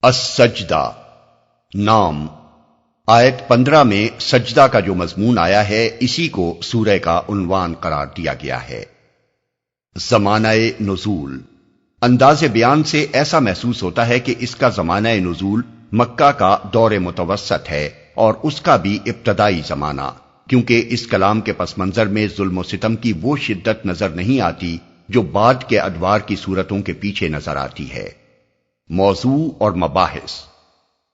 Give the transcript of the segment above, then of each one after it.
السجدہ نام آیت 15 میں سجدہ کا جو مضمون آیا ہے اسی کو سورہ کا عنوان قرار دیا گیا ہے۔ زمانہ نزول، انداز بیان سے ایسا محسوس ہوتا ہے کہ اس کا زمانہ نزول مکہ کا دور متوسط ہے اور اس کا بھی ابتدائی زمانہ، کیونکہ اس کلام کے پس منظر میں ظلم و ستم کی وہ شدت نظر نہیں آتی جو بعد کے ادوار کی صورتوں کے پیچھے نظر آتی ہے۔ موضوع اور مباحث،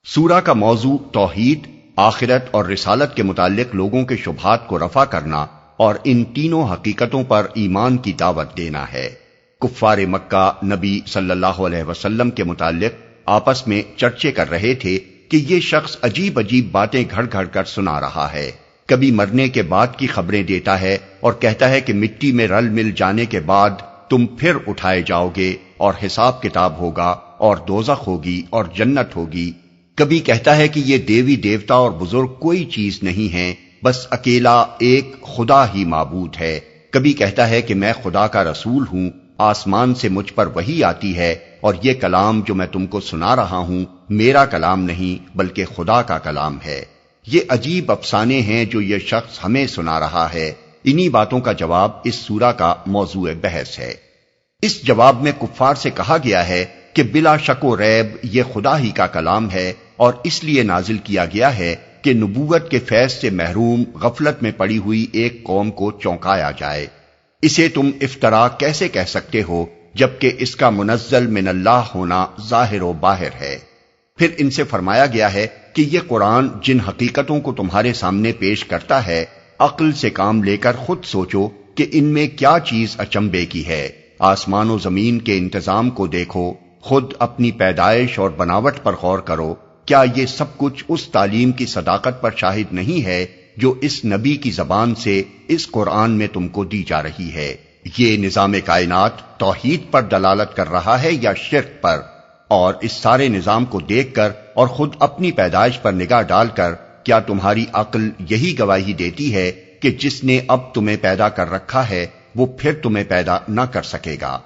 سورہ کا موضوع توحید، آخرت اور رسالت کے متعلق لوگوں کے شبہات کو رفع کرنا اور ان تینوں حقیقتوں پر ایمان کی دعوت دینا ہے۔ کفار مکہ نبی صلی اللہ علیہ وسلم کے متعلق آپس میں چرچے کر رہے تھے کہ یہ شخص عجیب عجیب باتیں گھڑ گھڑ کر سنا رہا ہے، کبھی مرنے کے بعد کی خبریں دیتا ہے اور کہتا ہے کہ مٹی میں رل مل جانے کے بعد تم پھر اٹھائے جاؤ گے اور حساب کتاب ہوگا اور دوزخ ہوگی اور جنت ہوگی۔ کبھی کہتا ہے کہ یہ دیوی دیوتا اور بزرگ کوئی چیز نہیں ہے، بس اکیلا ایک خدا ہی معبود ہے۔ کبھی کہتا ہے کہ میں خدا کا رسول ہوں، آسمان سے مجھ پر وحی آتی ہے اور یہ کلام جو میں تم کو سنا رہا ہوں میرا کلام نہیں بلکہ خدا کا کلام ہے۔ یہ عجیب افسانے ہیں جو یہ شخص ہمیں سنا رہا ہے۔ انہی باتوں کا جواب اس سورہ کا موضوع بحث ہے۔ اس جواب میں کفار سے کہا گیا ہے کہ بلا شک و ریب یہ خدا ہی کا کلام ہے اور اس لیے نازل کیا گیا ہے کہ نبوت کے فیض سے محروم غفلت میں پڑی ہوئی ایک قوم کو چونکایا جائے۔ اسے تم افترا کیسے کہہ سکتے ہو جبکہ اس کا منزل من اللہ ہونا ظاہر و باہر ہے۔ پھر ان سے فرمایا گیا ہے کہ یہ قرآن جن حقیقتوں کو تمہارے سامنے پیش کرتا ہے عقل سے کام لے کر خود سوچو کہ ان میں کیا چیز اچنبے کی ہے۔ آسمان و زمین کے انتظام کو دیکھو، خود اپنی پیدائش اور بناوٹ پر غور کرو، کیا یہ سب کچھ اس تعلیم کی صداقت پر شاہد نہیں ہے جو اس نبی کی زبان سے اس قرآن میں تم کو دی جا رہی ہے؟ یہ نظام کائنات توحید پر دلالت کر رہا ہے یا شرک پر؟ اور اس سارے نظام کو دیکھ کر اور خود اپنی پیدائش پر نگاہ ڈال کر کیا تمہاری عقل یہی گواہی دیتی ہے کہ جس نے اب تمہیں پیدا کر رکھا ہے وہ پھر تمہیں پیدا نہ کر سکے گا؟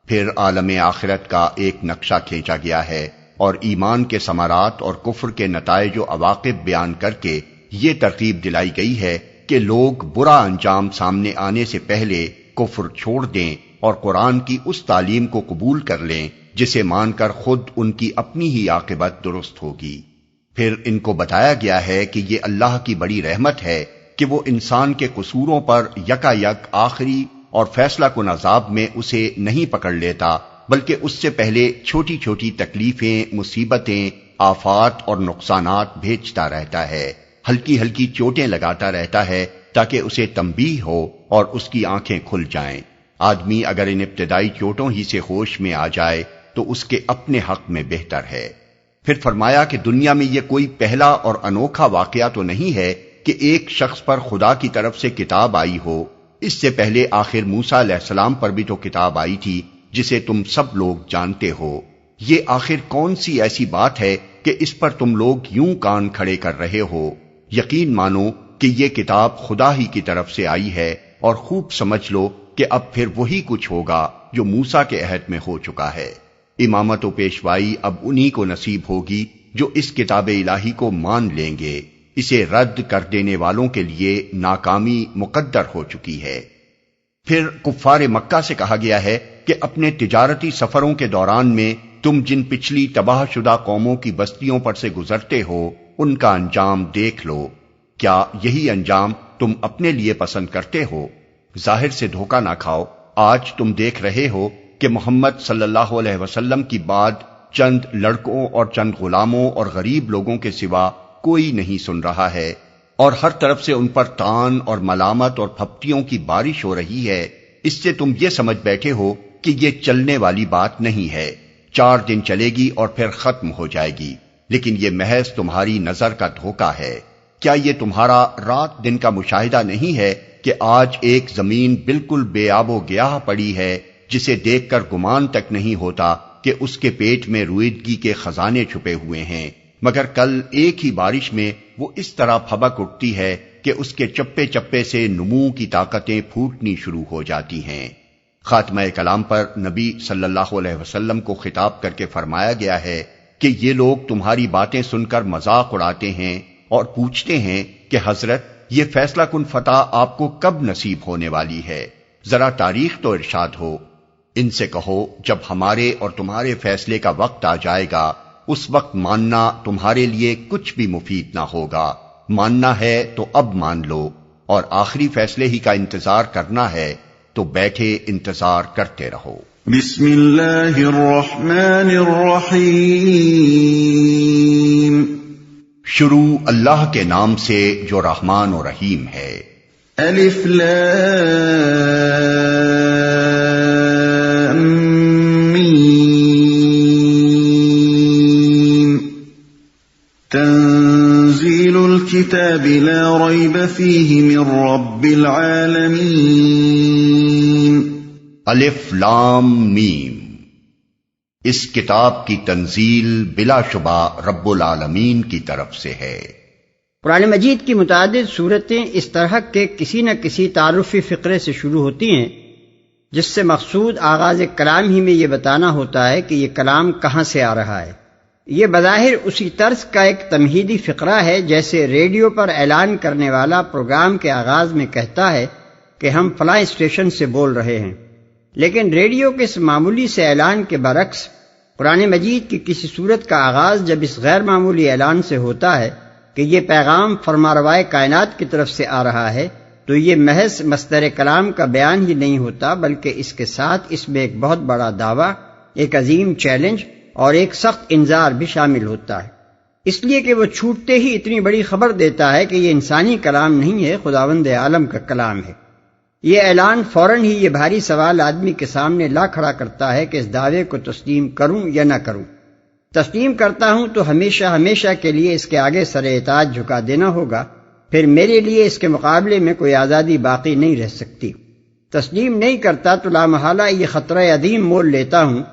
پھر عالم آخرت کا ایک نقشہ کھینچا گیا ہے اور ایمان کے ثمرات اور کفر کے نتائج و عواقب بیان کر کے یہ ترغیب دلائی گئی ہے کہ لوگ برا انجام سامنے آنے سے پہلے کفر چھوڑ دیں اور قرآن کی اس تعلیم کو قبول کر لیں جسے مان کر خود ان کی اپنی ہی عاقبت درست ہوگی۔ پھر ان کو بتایا گیا ہے کہ یہ اللہ کی بڑی رحمت ہے کہ وہ انسان کے قصوروں پر یکا یک آخری اور فیصلہ کن عذاب میں اسے نہیں پکڑ لیتا بلکہ اس سے پہلے چھوٹی چھوٹی تکلیفیں، مصیبتیں، آفات اور نقصانات بھیجتا رہتا ہے، ہلکی ہلکی چوٹیں لگاتا رہتا ہے تاکہ اسے تنبیہ ہو اور اس کی آنکھیں کھل جائیں۔ آدمی اگر ان ابتدائی چوٹوں ہی سے ہوش میں آ جائے تو اس کے اپنے حق میں بہتر ہے۔ پھر فرمایا کہ دنیا میں یہ کوئی پہلا اور انوکھا واقعہ تو نہیں ہے کہ ایک شخص پر خدا کی طرف سے کتاب آئی ہو۔ اس سے پہلے آخر موسیٰ علیہ السلام پر بھی تو کتاب آئی تھی جسے تم سب لوگ جانتے ہو۔ یہ آخر کون سی ایسی بات ہے کہ اس پر تم لوگ یوں کان کھڑے کر رہے ہو؟ یقین مانو کہ یہ کتاب خدا ہی کی طرف سے آئی ہے اور خوب سمجھ لو کہ اب پھر وہی کچھ ہوگا جو موسیٰ کے عہد میں ہو چکا ہے۔ امامت و پیشوائی اب انہی کو نصیب ہوگی جو اس کتاب الہی کو مان لیں گے۔ اسے رد کر دینے والوں کے لیے ناکامی مقدر ہو چکی ہے۔ پھر کفار مکہ سے کہا گیا ہے کہ اپنے تجارتی سفروں کے دوران میں تم جن پچھلی تباہ شدہ قوموں کی بستیوں پر سے گزرتے ہو ان کا انجام دیکھ لو، کیا یہی انجام تم اپنے لیے پسند کرتے ہو؟ ظاہر سے دھوکہ نہ کھاؤ۔ آج تم دیکھ رہے ہو کہ محمد صلی اللہ علیہ وسلم کی بعد چند لڑکوں اور چند غلاموں اور غریب لوگوں کے سوا کوئی نہیں سن رہا ہے اور ہر طرف سے ان پر تان اور ملامت اور پھپتیوں کی بارش ہو رہی ہے۔ اس سے تم یہ سمجھ بیٹھے ہو کہ یہ چلنے والی بات نہیں ہے، 4 دن چلے گی اور پھر ختم ہو جائے گی، لیکن یہ محض تمہاری نظر کا دھوکہ ہے۔ کیا یہ تمہارا رات دن کا مشاہدہ نہیں ہے کہ آج ایک زمین بالکل بے آب و گیاہ پڑی ہے جسے دیکھ کر گمان تک نہیں ہوتا کہ اس کے پیٹ میں رویدگی کے خزانے چھپے ہوئے ہیں، مگر کل ایک ہی بارش میں وہ اس طرح پھبک اٹھتی ہے کہ اس کے چپے چپے سے نمو کی طاقتیں پھوٹنی شروع ہو جاتی ہیں۔ خاتمہ کلام پر نبی صلی اللہ علیہ وسلم کو خطاب کر کے فرمایا گیا ہے کہ یہ لوگ تمہاری باتیں سن کر مذاق اڑاتے ہیں اور پوچھتے ہیں کہ حضرت یہ فیصلہ کن فتح آپ کو کب نصیب ہونے والی ہے؟ ذرا تاریخ تو ارشاد ہو۔ ان سے کہو جب ہمارے اور تمہارے فیصلے کا وقت آ جائے گا اس وقت ماننا تمہارے لیے کچھ بھی مفید نہ ہوگا، ماننا ہے تو اب مان لو، اور آخری فیصلے ہی کا انتظار کرنا ہے تو بیٹھے انتظار کرتے رہو۔ بسم اللہ الرحمن الرحیم۔ شروع اللہ کے نام سے جو رحمان و رحیم ہے۔ الف لام میم۔ تنزیل الکتاب لا ریب فیہ من رب العالمین۔ الف لام میم، اس کتاب کی تنزیل بلا شبہ رب العالمین کی طرف سے ہے۔ قرآن مجید کی متعدد صورتیں اس طرح کے کسی نہ کسی تعارفی فقرے سے شروع ہوتی ہیں جس سے مقصود آغاز کلام ہی میں یہ بتانا ہوتا ہے کہ یہ کلام کہاں سے آ رہا ہے۔ یہ بظاہر اسی طرز کا ایک تمہیدی فقرہ ہے جیسے ریڈیو پر اعلان کرنے والا پروگرام کے آغاز میں کہتا ہے کہ ہم فلاں اسٹیشن سے بول رہے ہیں، لیکن ریڈیو کے اس معمولی سے اعلان کے برعکس قرآن مجید کی کسی صورت کا آغاز جب اس غیر معمولی اعلان سے ہوتا ہے کہ یہ پیغام فرمانروائے کائنات کی طرف سے آ رہا ہے، تو یہ محض مصدر کلام کا بیان ہی نہیں ہوتا بلکہ اس کے ساتھ اس میں ایک بہت بڑا دعویٰ، ایک عظیم چیلنج اور ایک سخت انذار بھی شامل ہوتا ہے، اس لیے کہ وہ چھوٹتے ہی اتنی بڑی خبر دیتا ہے کہ یہ انسانی کلام نہیں ہے، خداوند عالم کا کلام ہے۔ یہ اعلان فوراً ہی یہ بھاری سوال آدمی کے سامنے لا کھڑا کرتا ہے کہ اس دعوے کو تسلیم کروں یا نہ کروں۔ تسلیم کرتا ہوں تو ہمیشہ ہمیشہ کے لیے اس کے آگے سر اطاعت جھکا دینا ہوگا، پھر میرے لیے اس کے مقابلے میں کوئی آزادی باقی نہیں رہ سکتی۔ تسلیم نہیں کرتا تو لامحالہ یہ خطرہ عظیم مول لیتا ہوں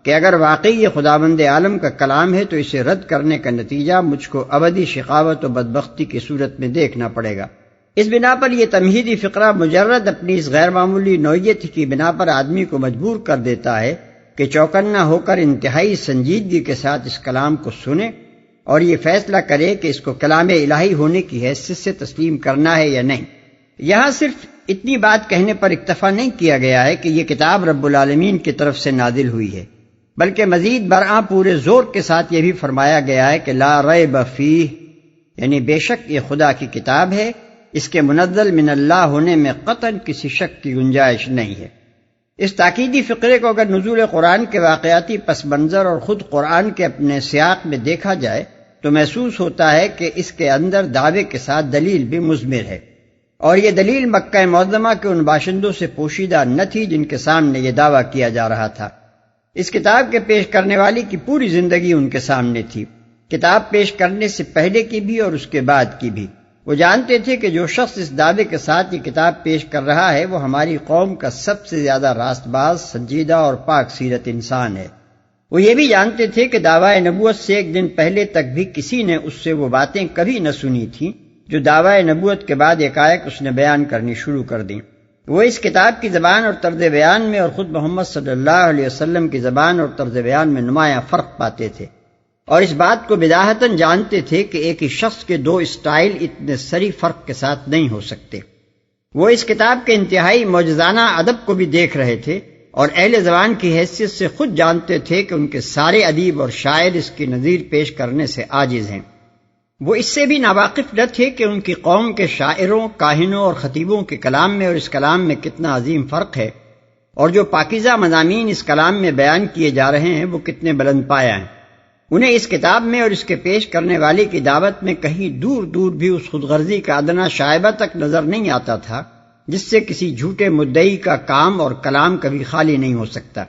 کہ اگر واقعی یہ خداوند عالم کا کلام ہے تو اسے رد کرنے کا نتیجہ مجھ کو ابدی شقاوت و بدبختی کی صورت میں دیکھنا پڑے گا۔ اس بنا پر یہ تمہیدی فقرہ مجرد اپنی اس غیر معمولی نوعیت کی بنا پر آدمی کو مجبور کر دیتا ہے کہ چوکنا ہو کر انتہائی سنجیدگی کے ساتھ اس کلام کو سنے اور یہ فیصلہ کرے کہ اس کو کلام الہی ہونے کی حیثیت سے تسلیم کرنا ہے یا نہیں۔ یہاں صرف اتنی بات کہنے پر اکتفا نہیں کیا گیا ہے کہ یہ کتاب رب العالمین کی طرف سے نازل ہوئی ہے، بلکہ مزید برآں پورے زور کے ساتھ یہ بھی فرمایا گیا ہے کہ لا ریب فیہ، یعنی بے شک یہ خدا کی کتاب ہے، اس کے منزل من اللہ ہونے میں قطعاً کسی شک کی گنجائش نہیں ہے۔ اس تاکیدی فقرے کو اگر نزول قرآن کے واقعاتی پس منظر اور خود قرآن کے اپنے سیاق میں دیکھا جائے تو محسوس ہوتا ہے کہ اس کے اندر دعوے کے ساتھ دلیل بھی مضمر ہے، اور یہ دلیل مکہ معظمہ کے ان باشندوں سے پوشیدہ نہ تھی جن کے سامنے یہ دعویٰ کیا جا رہا تھا۔ اس کتاب کے پیش کرنے والی کی پوری زندگی ان کے سامنے تھی، کتاب پیش کرنے سے پہلے کی بھی اور اس کے بعد کی بھی۔ وہ جانتے تھے کہ جو شخص اس دعوے کے ساتھ یہ کتاب پیش کر رہا ہے وہ ہماری قوم کا سب سے زیادہ راست باز، سنجیدہ اور پاک سیرت انسان ہے۔ وہ یہ بھی جانتے تھے کہ دعویٰ نبوت سے ایک دن پہلے تک بھی کسی نے اس سے وہ باتیں کبھی نہ سنی تھیں جو دعویٰ نبوت کے بعد ایک اس نے بیان کرنی شروع کر دیں۔ وہ اس کتاب کی زبان اور طرز بیان میں اور خود محمد صلی اللہ علیہ وسلم کی زبان اور طرز بیان میں نمایاں فرق پاتے تھے، اور اس بات کو بداہتاً جانتے تھے کہ ایک ہی شخص کے دو اسٹائل اتنے سری فرق کے ساتھ نہیں ہو سکتے۔ وہ اس کتاب کے انتہائی معجزانہ ادب کو بھی دیکھ رہے تھے اور اہل زبان کی حیثیت سے خود جانتے تھے کہ ان کے سارے ادیب اور شاعر اس کی نظیر پیش کرنے سے عاجز ہیں۔ وہ اس سے بھی ناواقف نہ تھے کہ ان کی قوم کے شاعروں، کاہنوں اور خطیبوں کے کلام میں اور اس کلام میں کتنا عظیم فرق ہے، اور جو پاکیزہ مضامین اس کلام میں بیان کیے جا رہے ہیں وہ کتنے بلند پایہ ہیں۔ انہیں اس کتاب میں اور اس کے پیش کرنے والے کی دعوت میں کہیں دور دور بھی اس خود غرضی کا ادنا شائبہ تک نظر نہیں آتا تھا جس سے کسی جھوٹے مدعی کا کام اور کلام کبھی خالی نہیں ہو سکتا۔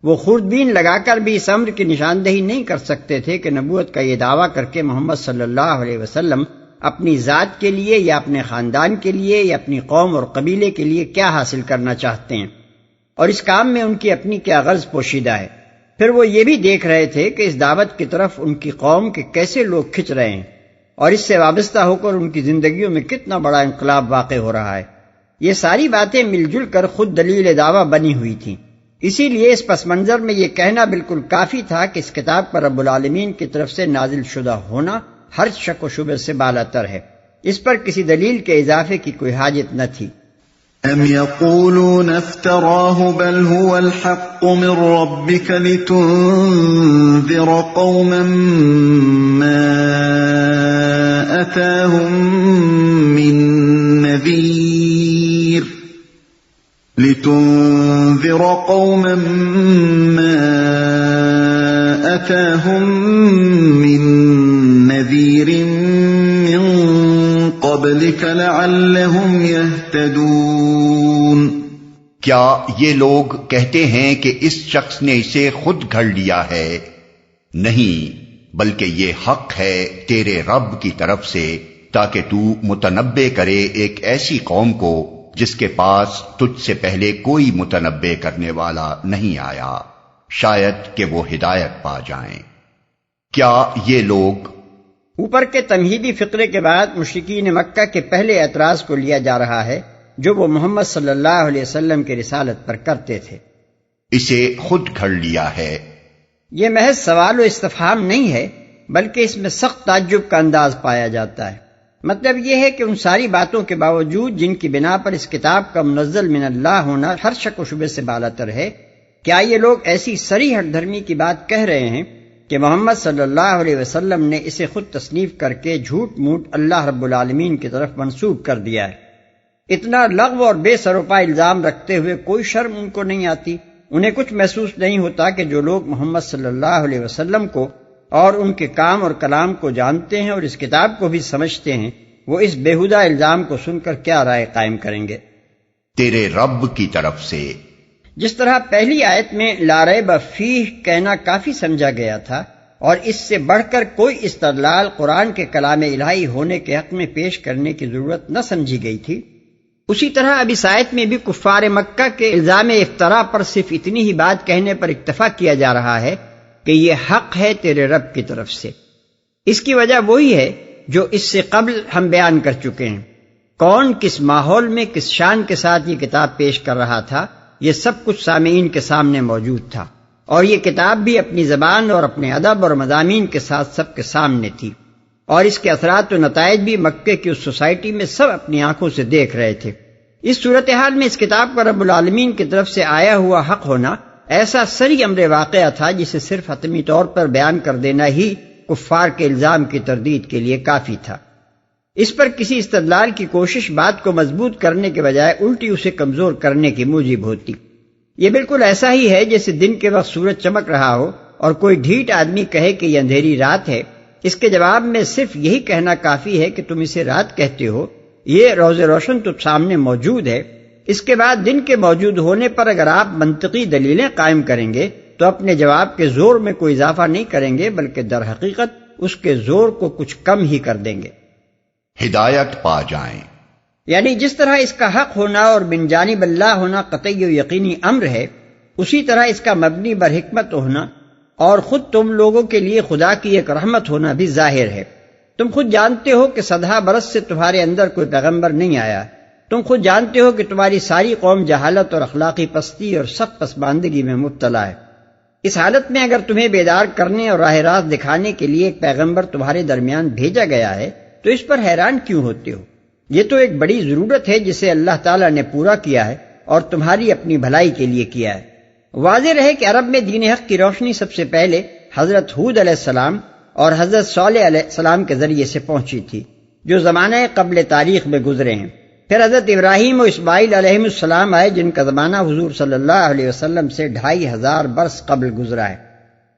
وہ خوردبین لگا کر بھی اس امر کی نشاندہی نہیں کر سکتے تھے کہ نبوت کا یہ دعویٰ کر کے محمد صلی اللہ علیہ وسلم اپنی ذات کے لیے یا اپنے خاندان کے لیے یا اپنی قوم اور قبیلے کے لیے کیا حاصل کرنا چاہتے ہیں، اور اس کام میں ان کی اپنی کیا غرض پوشیدہ ہے۔ پھر وہ یہ بھی دیکھ رہے تھے کہ اس دعوت کی طرف ان کی قوم کے کیسے لوگ کھنچ رہے ہیں اور اس سے وابستہ ہو کر ان کی زندگیوں میں کتنا بڑا انقلاب واقع ہو رہا ہے۔ یہ ساری باتیں مل جل کر خود دلیل دعویٰ بنی ہوئی تھیں۔ اسی لیے اس پس منظر میں یہ کہنا بالکل کافی تھا کہ اس کتاب پر رب العالمین کی طرف سے نازل شدہ ہونا ہر شک و شبہ سے بالاتر ہے، اس پر کسی دلیل کے اضافے کی کوئی حاجت نہ تھی۔ ام یقولون افتراہ بل هو الحق من ربک لتنذر قوما ما اتاهم من نذیر لتنذر قوما ما اتاهم من نذیر من قبلك لعلهم يهتدون۔ کیا یہ لوگ کہتے ہیں کہ اس شخص نے اسے خود گھڑ لیا ہے؟ نہیں، بلکہ یہ حق ہے تیرے رب کی طرف سے تاکہ تو متنبع کرے ایک ایسی قوم کو جس کے پاس تجھ سے پہلے کوئی متنبع کرنے والا نہیں آیا، شاید کہ وہ ہدایت پا جائیں۔ کیا یہ لوگ، اوپر کے تمہیدی فقرے کے بعد مشرکین مکہ کے پہلے اعتراض کو لیا جا رہا ہے جو وہ محمد صلی اللہ علیہ وسلم کی رسالت پر کرتے تھے۔ اسے خود گھڑ لیا ہے، یہ محض سوال و استفہام نہیں ہے، بلکہ اس میں سخت تعجب کا انداز پایا جاتا ہے۔ مطلب یہ ہے کہ ان ساری باتوں کے باوجود جن کی بنا پر اس کتاب کا منزل من اللہ ہونا ہر شک و شبہ سے بالاتر ہے، کیا یہ لوگ ایسی صریح ہٹ دھرمی کی بات کہہ رہے ہیں کہ محمد صلی اللہ علیہ وسلم نے اسے خود تصنیف کر کے جھوٹ موٹ اللہ رب العالمین کی طرف منسوب کر دیا ہے؟ اتنا لغو اور بے سروپا الزام رکھتے ہوئے کوئی شرم ان کو نہیں آتی؟ انہیں کچھ محسوس نہیں ہوتا کہ جو لوگ محمد صلی اللہ علیہ وسلم کو اور ان کے کام اور کلام کو جانتے ہیں اور اس کتاب کو بھی سمجھتے ہیں، وہ اس بیہودہ الزام کو سن کر کیا رائے قائم کریں گے؟ تیرے رب کی طرف سے۔ جس طرح پہلی آیت میں لا ریب فیہ کہنا کافی سمجھا گیا تھا اور اس سے بڑھ کر کوئی استدلال قرآن کے کلام الہی ہونے کے حق میں پیش کرنے کی ضرورت نہ سمجھی گئی تھی، اسی طرح اب اس آیت میں بھی کفار مکہ کے الزام افتراء پر صرف اتنی ہی بات کہنے پر اکتفا کیا جا رہا ہے کہ یہ حق ہے تیرے رب کی طرف سے۔ اس کی وجہ وہی ہے جو اس سے قبل ہم بیان کر چکے ہیں۔ کون کس ماحول میں کس شان کے ساتھ یہ کتاب پیش کر رہا تھا، یہ سب کچھ سامعین کے سامنے موجود تھا، اور یہ کتاب بھی اپنی زبان اور اپنے ادب اور مضامین کے ساتھ سب کے سامنے تھی، اور اس کے اثرات و نتائج بھی مکے کی اس سوسائٹی میں سب اپنی آنکھوں سے دیکھ رہے تھے۔ اس صورتحال میں اس کتاب کا رب العالمین کی طرف سے آیا ہوا حق ہونا ایسا سری امر واقعہ تھا جسے صرف حتمی طور پر بیان کر دینا ہی کفار کے الزام کی تردید کے لیے کافی تھا۔ اس پر کسی استدلال کی کوشش بات کو مضبوط کرنے کے بجائے الٹی اسے کمزور کرنے کی موجب ہوتی۔ یہ بالکل ایسا ہی ہے جیسے دن کے وقت سورج چمک رہا ہو اور کوئی ڈھیٹ آدمی کہے کہ یہ اندھیری رات ہے، اس کے جواب میں صرف یہی کہنا کافی ہے کہ تم اسے رات کہتے ہو، یہ روز روشن تو سامنے موجود ہے۔ اس کے بعد دن کے موجود ہونے پر اگر آپ منطقی دلیلیں قائم کریں گے تو اپنے جواب کے زور میں کوئی اضافہ نہیں کریں گے، بلکہ در حقیقت اس کے زور کو کچھ کم ہی کر دیں گے۔ ہدایت پا جائیں، یعنی جس طرح اس کا حق ہونا اور من جانب اللہ ہونا قطعی و یقینی امر ہے، اسی طرح اس کا مبنی بر حکمت ہونا اور خود تم لوگوں کے لیے خدا کی ایک رحمت ہونا بھی ظاہر ہے۔ تم خود جانتے ہو کہ 100 برس سے تمہارے اندر کوئی پیغمبر نہیں آیا، تم خود جانتے ہو کہ تمہاری ساری قوم جہالت اور اخلاقی پستی اور سخت پسماندگی میں مبتلا ہے۔ اس حالت میں اگر تمہیں بیدار کرنے اور راہ راست دکھانے کے لیے ایک پیغمبر تمہارے درمیان بھیجا گیا ہے تو اس پر حیران کیوں ہوتے ہو؟ یہ تو ایک بڑی ضرورت ہے جسے اللہ تعالیٰ نے پورا کیا ہے اور تمہاری اپنی بھلائی کے لیے کیا ہے۔ واضح رہے کہ عرب میں دین حق کی روشنی سب سے پہلے حضرت ہود علیہ السلام اور حضرت صالح علیہ السلام کے ذریعے سے پہنچی تھی، جو زمانہ قبل تاریخ میں گزرے ہیں۔ پھر حضرت ابراہیم و اسماعیل علیہ السلام آئے جن کا زمانہ حضور صلی اللہ علیہ وسلم سے 2500 برس قبل گزرا ہے۔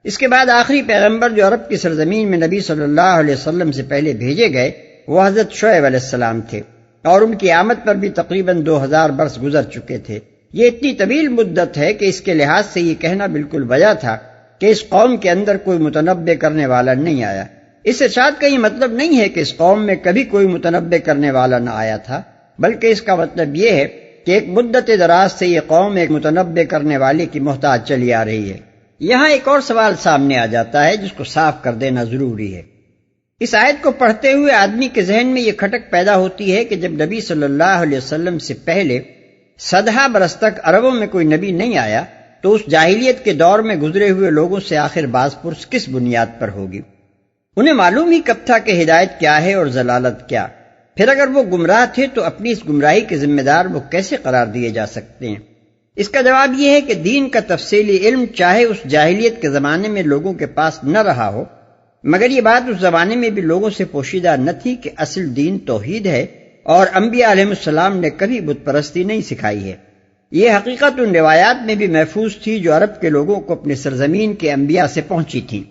اس کے بعد آخری پیغمبر جو عرب کی سرزمین میں نبی صلی اللہ علیہ وسلم سے پہلے بھیجے گئے وہ حضرت شعیب علیہ السلام تھے، اور ان کی آمد پر بھی تقریباً 2000 برس گزر چکے تھے۔ یہ اتنی طویل مدت ہے کہ اس کے لحاظ سے یہ کہنا بالکل وجہ تھا کہ اس قوم کے اندر کوئی متنبع کرنے والا نہیں آیا۔ اس ارشاد کا یہ مطلب نہیں ہے کہ اس قوم میں کبھی کوئی متنبع کرنے والا نہ آیا تھا، بلکہ اس کا مطلب یہ ہے کہ ایک مدت دراز سے یہ قوم ایک متنبع کرنے والے کی محتاج چلی آ رہی ہے۔ یہاں ایک اور سوال سامنے آ جاتا ہے جس کو صاف کر دینا ضروری ہے۔ اس آیت کو پڑھتے ہوئے آدمی کے ذہن میں یہ کھٹک پیدا ہوتی ہے کہ جب نبی صلی اللہ علیہ وسلم سے پہلے 100 برس تک عربوں میں کوئی نبی نہیں آیا تو اس جاہلیت کے دور میں گزرے ہوئے لوگوں سے آخر باز پرس کس بنیاد پر ہوگی؟ انہیں معلوم ہی کب تھا کہ ہدایت کیا ہے اور ضلالت کیا؟ پھر اگر وہ گمراہ تھے تو اپنی اس گمراہی کے ذمہ دار وہ کیسے قرار دیے جا سکتے ہیں؟ اس کا جواب یہ ہے کہ دین کا تفصیلی علم چاہے اس جاہلیت کے زمانے میں لوگوں کے پاس نہ رہا ہو، مگر یہ بات اس زمانے میں بھی لوگوں سے پوشیدہ نہ تھی کہ اصل دین توحید ہے اور انبیاء علیہ السلام نے کبھی بت پرستی نہیں سکھائی ہے۔ یہ حقیقت ان روایات میں بھی محفوظ تھی جو عرب کے لوگوں کو اپنی سرزمین کے انبیاء سے پہنچی تھیں،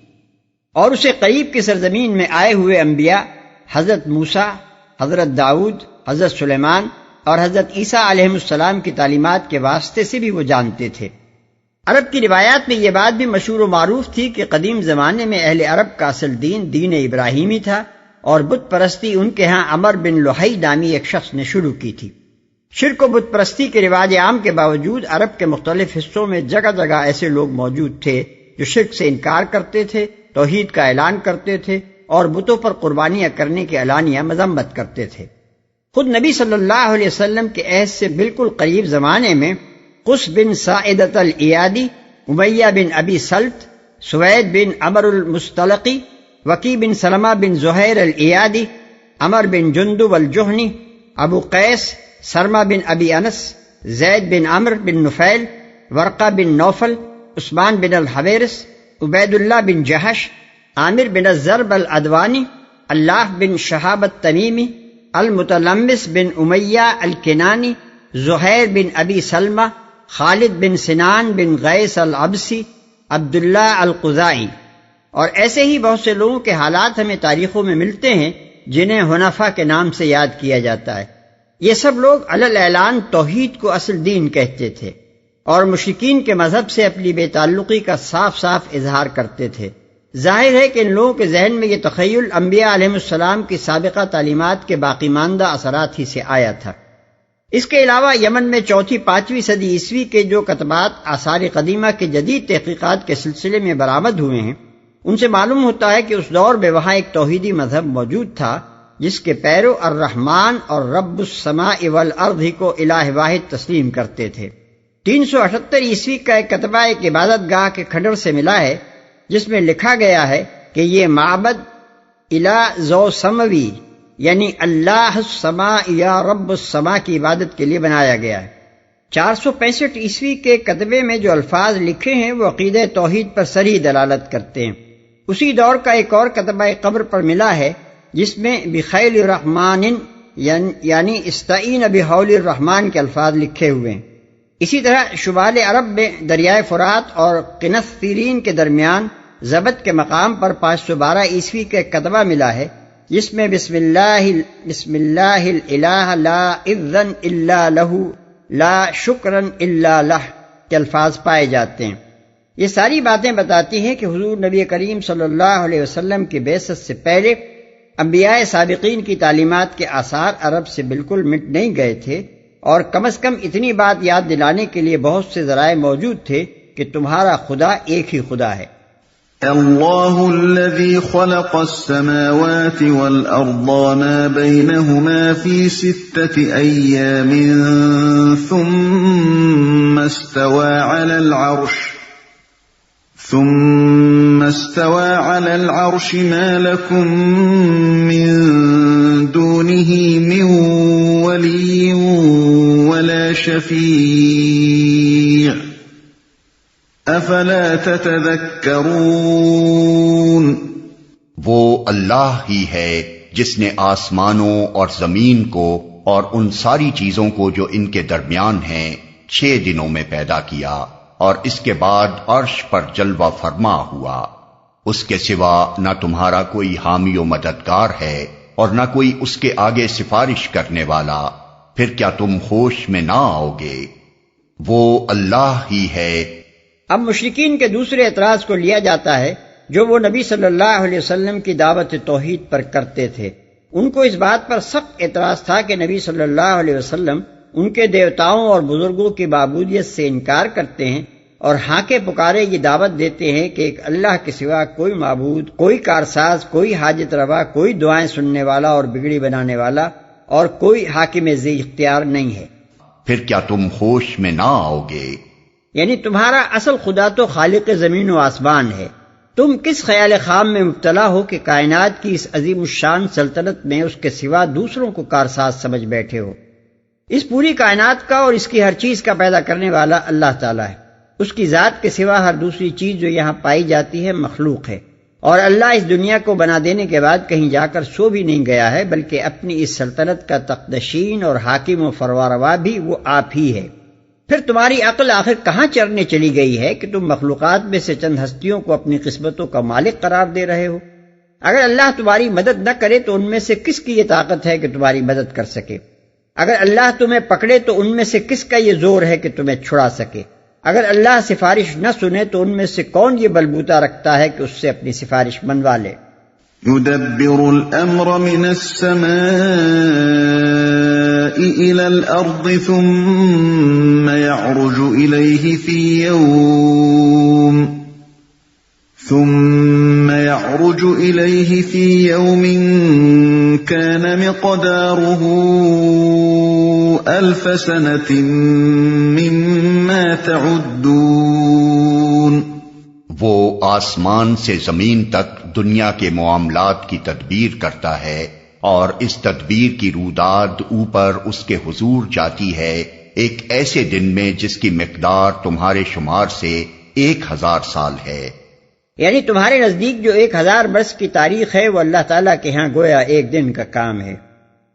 اور اسے قریب کی سرزمین میں آئے ہوئے انبیاء حضرت موسیٰ، حضرت داؤد، حضرت سلیمان اور حضرت عیسیٰ علیہ السلام کی تعلیمات کے واسطے سے بھی وہ جانتے تھے۔ عرب کی روایات میں یہ بات بھی مشہور و معروف تھی کہ قدیم زمانے میں اہل عرب کا اصل دین دین ابراہیمی تھا، اور بت پرستی ان کے ہاں عمر بن لحی نامی ایک شخص نے شروع کی تھی۔ شرک و بت پرستی کے رواج عام کے باوجود عرب کے مختلف حصوں میں جگہ جگہ ایسے لوگ موجود تھے جو شرک سے انکار کرتے تھے، توحید کا اعلان کرتے تھے اور بتوں پر قربانیاں کرنے کی اعلانیہ مذمت کرتے تھے۔ خود نبی صلی اللہ علیہ وسلم کے عہد سے بالکل قریب زمانے میں قس بن ساعدۃ الایادی، امیہ بن ابی سلط، سوید بن عمر المستلقی، وکی بن سلمہ بن زہیر الایادی، عمر بن جندب الجہنی، ابو قیس، سرمہ بن ابی انس، زید بن عمر بن نفیل، ورقہ بن نوفل، عثمان بن الحویرث، عبید اللہ بن جہش، عامر بن الضرب العدوانی، اللہ بن شہاب التمیمی، المتلمس بن امیہ الکنانی، زہیر بن ابی سلمہ، خالد بن سنان بن غیث العبسی، عبداللہ القزائی، اور ایسے ہی بہت سے لوگوں کے حالات ہمیں تاریخوں میں ملتے ہیں جنہیں حنفاء کے نام سے یاد کیا جاتا ہے۔ یہ سب لوگ علی الاعلان توحید کو اصل دین کہتے تھے اور مشرکین کے مذہب سے اپنی بے تعلقی کا صاف صاف اظہار کرتے تھے۔ ظاہر ہے کہ ان لوگوں کے ذہن میں یہ تخیل انبیاء علیہ السلام کی سابقہ تعلیمات کے باقی ماندہ اثرات ہی سے آیا تھا۔ اس کے علاوہ یمن میں 4-5ویں صدی عیسوی کے جو کتبات آثار قدیمہ کے جدید تحقیقات کے سلسلے میں برآمد ہوئے ہیں، ان سے معلوم ہوتا ہے کہ اس دور میں وہاں ایک توحیدی مذہب موجود تھا جس کے پیرو الرحمن اور رب السماء والارض ہی کو الہ واحد تسلیم کرتے تھے۔ 378 عیسوی کا ایک کتبہ ایک عبادت گاہ کے کھنڈر سے ملا ہے جس میں لکھا گیا ہے کہ یہ معبد الہ ذو سموی یعنی اللہ السماء یا رب السماء کی عبادت کے لیے بنایا گیا ہے۔ 465 عیسوی کے کتبے میں جو الفاظ لکھے ہیں وہ عقیدہ توحید پر صریح دلالت کرتے ہیں۔ اسی دور کا ایک اور کتبہ قبر پر ملا ہے جس میں بخیل الرحمن یعنی استعین بحول الرحمن کے الفاظ لکھے ہوئے ہیں۔ اسی طرح شمال عرب میں دریائے فرات اور قنفذرین کے درمیان ضبط کے مقام پر 512 عیسوی کا ایک کتبہ ملا ہے جس میں بسم اللہ الہ لا اذن الا لہ لا شکرن الا لہ کے الفاظ پائے جاتے ہیں۔ یہ ساری باتیں بتاتی ہیں کہ حضور نبی کریم صلی اللہ علیہ وسلم کی بعثت سے پہلے انبیاء سابقین کی تعلیمات کے آثار عرب سے بالکل مٹ نہیں گئے تھے، اور کم از کم اتنی بات یاد دلانے کے لیے بہت سے ذرائع موجود تھے کہ تمہارا خدا ایک ہی خدا ہے۔ اللہ الذي خلق السماوات والأرض وما بينهما في 6 أيام ثم استوى على العرش ما لكم من دونه من ولي ولا شفيع افلا تتذکرون۔ وہ اللہ ہی ہے جس نے آسمانوں اور زمین کو اور ان ساری چیزوں کو جو ان کے درمیان ہیں 6 دنوں میں پیدا کیا، اور اس کے بعد عرش پر جلوہ فرما ہوا۔ اس کے سوا نہ تمہارا کوئی حامی و مددگار ہے اور نہ کوئی اس کے آگے سفارش کرنے والا، پھر کیا تم ہوش میں نہ آؤ گے؟ وہ اللہ ہی ہے۔ اب مشرکین کے دوسرے اعتراض کو لیا جاتا ہے جو وہ نبی صلی اللہ علیہ وسلم کی دعوت توحید پر کرتے تھے۔ ان کو اس بات پر سخت اعتراض تھا کہ نبی صلی اللہ علیہ وسلم ان کے دیوتاؤں اور بزرگوں کی معبودیت سے انکار کرتے ہیں اور ہانکے پکارے یہ دعوت دیتے ہیں کہ ایک اللہ کے سوا کوئی معبود، کوئی کارساز، کوئی حاجت روا، کوئی دعائیں سننے والا اور بگڑی بنانے والا اور کوئی حاکم ذی اختیار نہیں ہے۔ پھر کیا تم ہوش میں نہ آؤ گے؟ یعنی تمہارا اصل خدا تو خالق زمین و آسمان ہے، تم کس خیال خام میں مبتلا ہو کہ کائنات کی اس عظیم الشان سلطنت میں اس کے سوا دوسروں کو کارساز سمجھ بیٹھے ہو۔ اس پوری کائنات کا اور اس کی ہر چیز کا پیدا کرنے والا اللہ تعالیٰ ہے، اس کی ذات کے سوا ہر دوسری چیز جو یہاں پائی جاتی ہے مخلوق ہے، اور اللہ اس دنیا کو بنا دینے کے بعد کہیں جا کر سو بھی نہیں گیا ہے، بلکہ اپنی اس سلطنت کا تقدشین اور حاکم و فرمانروا بھی وہ آپ ہی ہے۔ پھر تمہاری عقل آخر کہاں چرنے چلی گئی ہے کہ تم مخلوقات میں سے چند ہستیوں کو اپنی قسمتوں کا مالک قرار دے رہے ہو؟ اگر اللہ تمہاری مدد نہ کرے تو ان میں سے کس کی یہ طاقت ہے کہ تمہاری مدد کر سکے؟ اگر اللہ تمہیں پکڑے تو ان میں سے کس کا یہ زور ہے کہ تمہیں چھڑا سکے؟ اگر اللہ سفارش نہ سنے تو ان میں سے کون یہ بلبوتا رکھتا ہے کہ اس سے اپنی سفارش منوا لے؟ يدبر الأمر من السماء إلى الأرض ثم يعرج إليه في يوم كان مقداره 1000 سنة مما تعدون۔ وہ آسمان سے زمین تک دنیا کے معاملات کی تدبیر کرتا ہے، اور اس تدبیر کی روداد اوپر اس کے حضور جاتی ہے ایک ایسے دن میں جس کی مقدار تمہارے شمار سے 1000 سال ہے۔ یعنی تمہارے نزدیک جو 1000 برس کی تاریخ ہے وہ اللہ تعالیٰ کے ہاں گویا ایک دن کا کام ہے،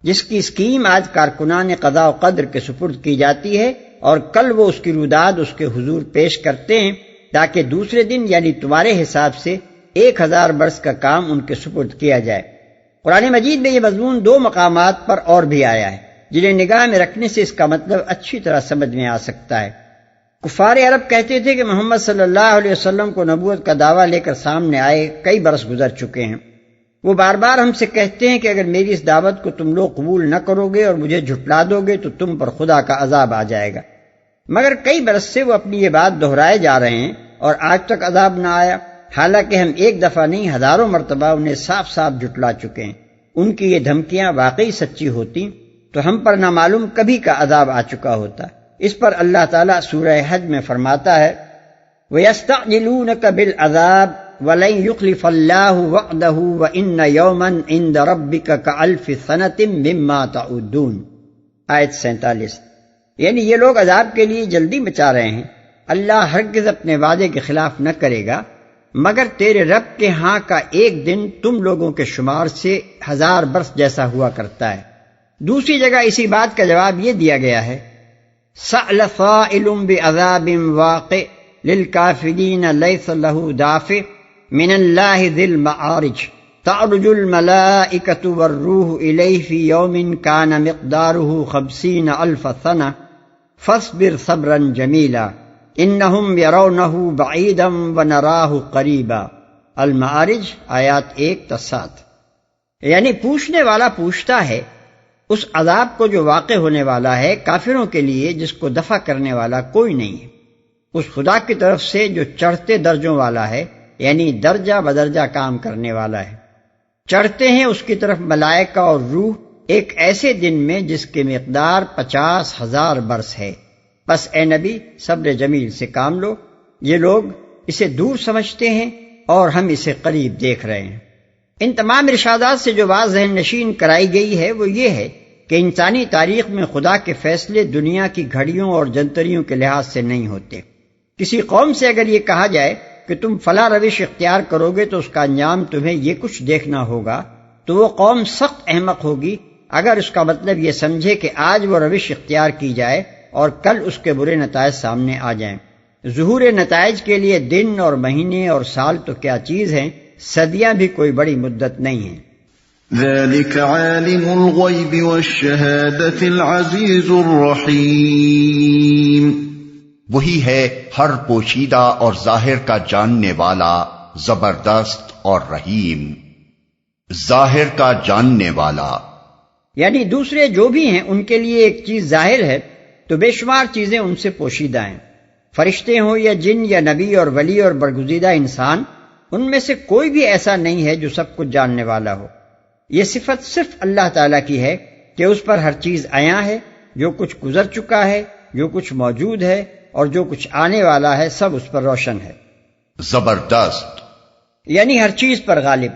جس کی اسکیم آج کارکنان قضاء و قدر کے سپرد کی جاتی ہے، اور کل وہ اس کی روداد اس کے حضور پیش کرتے ہیں تاکہ دوسرے دن یعنی تمہارے حساب سے 1000 برس کا کام ان کے سپرد کیا جائے۔ قرآن مجید میں یہ مضمون 2 مقامات پر اور بھی آیا ہے جنہیں نگاہ میں رکھنے سے اس کا مطلب اچھی طرح سمجھ میں آ سکتا ہے۔ کفار عرب کہتے تھے کہ محمد صلی اللہ علیہ وسلم کو نبوت کا دعویٰ لے کر سامنے آئے کئی برس گزر چکے ہیں۔ وہ بار بار ہم سے کہتے ہیں کہ اگر میری اس دعوت کو تم لوگ قبول نہ کرو گے اور مجھے جھٹلا دو گے تو تم پر خدا کا عذاب آ جائے گا، مگر کئی برس سے وہ اپنی یہ بات دہرائے جا رہے ہیں اور آج تک عذاب نہ آیا، حالانکہ ہم ایک دفعہ نہیں ہزاروں مرتبہ انہیں صاف صاف جھٹلا چکے ہیں۔ ان کی یہ دھمکیاں واقعی سچی ہوتی تو ہم پر نامعلوم کبھی کا عذاب آ چکا ہوتا۔ اس پر اللہ تعالیٰ سورہ حج میں فرماتا ہے وَيَسْتَعْجِلُونَكَ بِالْعَذَابِ وَلَن يُخْلِفَ اللَّهُ وَعْدَهُ وَإِنَّ يَوْمًا عِندَ رَبِّكَ كَأَلْفِ سَنَةٍ مِّمَّا تَعُدُّونَ۔ آیت 47۔ یعنی یہ لوگ عذاب کے لیے جلدی مچا رہے ہیں، اللہ ہرگز اپنے وعدے کے خلاف نہ کرے گا، مگر تیرے رب کے ہاں کا ایک دن تم لوگوں کے شمار سے 1000 برس جیسا ہوا کرتا ہے۔ دوسری جگہ اسی بات کا جواب یہ دیا گیا ہے سأل صائل بعذاب واقع للكافرین لیس له دافع من اللہ ذی المعارج تعرج الملائکۃ والروح الیہ فی یوم کان مقدارہ 50,000 سنہ فاصبر صبرا جمیلا انہم یرونہ بعیدا ونراہ قریبا۔ المعارج آیات 1-7۔ یعنی پوچھنے والا پوچھتا ہے اس عذاب کو جو واقع ہونے والا ہے کافروں کے لیے جس کو دفع کرنے والا کوئی نہیں ہے، اس خدا کی طرف سے جو چڑھتے درجوں والا ہے، یعنی درجہ بدرجہ کام کرنے والا ہے۔ چڑھتے ہیں اس کی طرف ملائکہ اور روح ایک ایسے دن میں جس کی مقدار 50,000 برس ہے۔ بس اے نبی صبر جمیل سے کام لو، یہ لوگ اسے دور سمجھتے ہیں اور ہم اسے قریب دیکھ رہے ہیں۔ ان تمام ارشادات سے جو بات ذہن نشین کرائی گئی ہے وہ یہ ہے کہ انسانی تاریخ میں خدا کے فیصلے دنیا کی گھڑیوں اور جنتریوں کے لحاظ سے نہیں ہوتے۔ کسی قوم سے اگر یہ کہا جائے کہ تم فلاں روش اختیار کرو گے تو اس کا انجام تمہیں یہ کچھ دیکھنا ہوگا، تو وہ قوم سخت احمق ہوگی اگر اس کا مطلب یہ سمجھے کہ آج وہ روش اختیار کی جائے اور کل اس کے برے نتائج سامنے آ جائیں۔ ظہور نتائج کے لیے دن اور مہینے اور سال تو کیا چیز ہیں، صدیاں بھی کوئی بڑی مدت نہیں ہیں۔ ذلك عالم الغیب والشہادۃ العزیز الرحیم۔ وہی ہے ہر پوشیدہ اور ظاہر کا جاننے والا، زبردست اور رحیم۔ ظاہر کا جاننے والا یعنی دوسرے جو بھی ہیں ان کے لیے ایک چیز ظاہر ہے تو بے شمار چیزیں ان سے پوشیدہ ہیں، فرشتے ہوں یا جن یا نبی اور ولی اور برگزیدہ انسان، ان میں سے کوئی بھی ایسا نہیں ہے جو سب کچھ جاننے والا ہو۔ یہ صفت صرف اللہ تعالیٰ کی ہے کہ اس پر ہر چیز عیاں ہے، جو کچھ گزر چکا ہے، جو کچھ موجود ہے اور جو کچھ آنے والا ہے سب اس پر روشن ہے۔ زبردست، یعنی ہر چیز پر غالب۔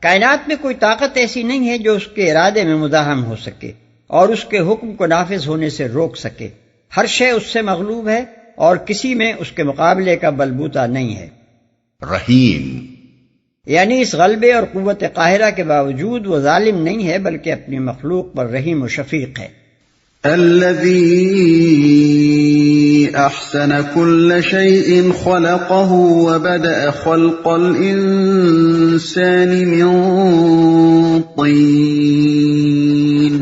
کائنات میں کوئی طاقت ایسی نہیں ہے جو اس کے ارادے میں مزاحم ہو سکے اور اس کے حکم کو نافذ ہونے سے روک سکے۔ ہر شے اس سے مغلوب ہے اور کسی میں اس کے مقابلے کا بلبوتا نہیں ہے۔ رحیم، یعنی اس غلبے اور قوت قاہرہ کے باوجود وہ ظالم نہیں ہے بلکہ اپنی مخلوق پر رحیم و شفیق ہے۔ الذي احسن كل شيء خلقه وبدأ خلق الانسان من طين